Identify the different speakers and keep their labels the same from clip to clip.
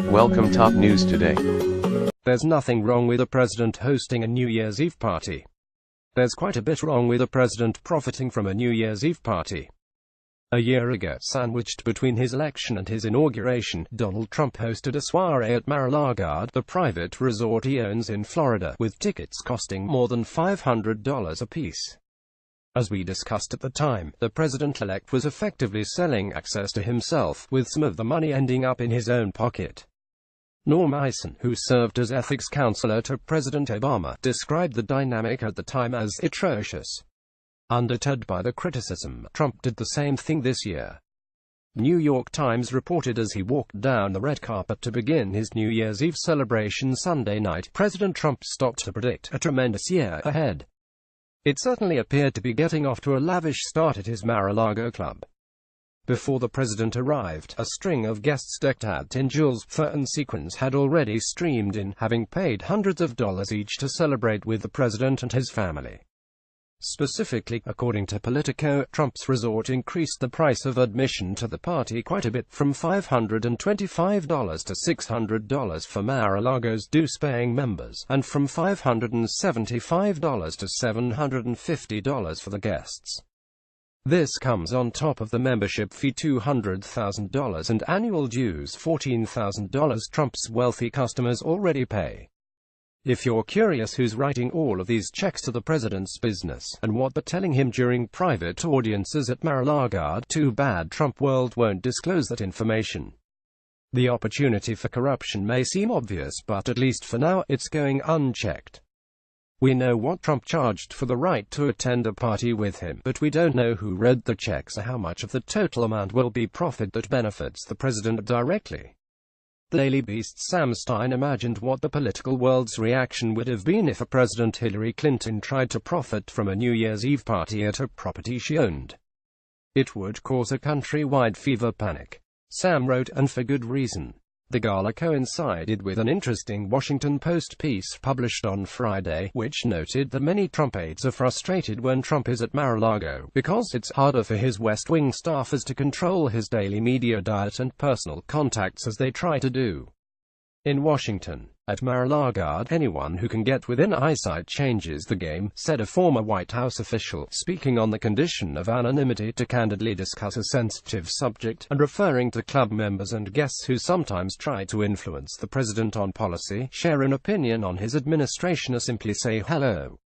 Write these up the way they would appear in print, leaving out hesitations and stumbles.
Speaker 1: Welcome top news today.
Speaker 2: There's nothing wrong with a president hosting a New Year's Eve party. There's quite a bit wrong with a president profiting from a New Year's Eve party. A year ago, sandwiched between his election and his inauguration, Donald Trump hosted a soiree at Mar-a-Lago, the private resort he owns in Florida, with tickets costing more than $500 apiece. As we discussed at the time, the president-elect was effectively selling access to himself, with some of the money ending up in his own pocket. Norm Eisen, who served as ethics counselor to President Obama, described the dynamic at the time as atrocious. Undeterred by the criticism, Trump did the same thing this year. New York Times reported as he walked down the red carpet to begin his New Year's Eve celebration Sunday night, President Trump stopped to predict a tremendous year ahead. It certainly appeared to be getting off to a lavish start at his Mar-a-Lago club. Before the president arrived, a string of guests decked out in jewels, fur and sequins had already streamed in, having paid hundreds of dollars each to celebrate with the president and his family. Specifically, according to Politico, Trump's resort increased the price of admission to the party quite a bit, from $525 to $600 for Mar-a-Lago's dues-paying members, and from $575 to $750 for the guests. This comes on top of the membership fee $200,000 and annual dues $14,000 Trump's wealthy customers already pay. If you're curious who's writing all of these checks to the president's business, and what they're telling him during private audiences at Mar-a-Lago, too bad Trump World won't disclose that information. The opportunity for corruption may seem obvious, but at least for now, it's going unchecked. We know what Trump charged for the right to attend a party with him, but we don't know who read the checks or how much of the total amount will be profit that benefits the president directly. The Daily Beast's Sam Stein imagined what the political world's reaction would have been if President Hillary Clinton tried to profit from a New Year's Eve party at a property she owned. It would cause a countrywide fever panic. Sam wrote, and for good reason. The gala coincided with an interesting Washington Post piece published on Friday, which noted that many Trump aides are frustrated when Trump is at Mar-a-Lago, because it's harder for his West Wing staffers to control his daily media diet and personal contacts as they try to do in Washington. At Mar-a-Lago, anyone who can get within eyesight changes the game, said a former White House official, speaking on the condition of anonymity to candidly discuss a sensitive subject, and referring to club members and guests who sometimes try to influence the president on policy, share an opinion on his administration, or simply say hello.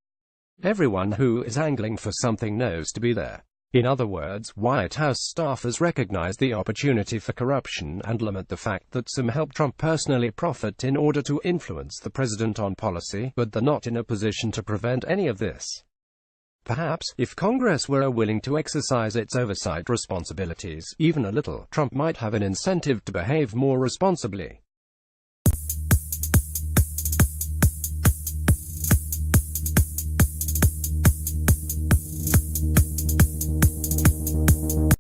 Speaker 2: Everyone who is angling for something knows to be there. In other words, White House staffers recognize the opportunity for corruption and lament the fact that some help Trump personally profit in order to influence the president on policy, but they're not in a position to prevent any of this. Perhaps, if Congress were willing to exercise its oversight responsibilities, even a little, Trump might have an incentive to behave more responsibly.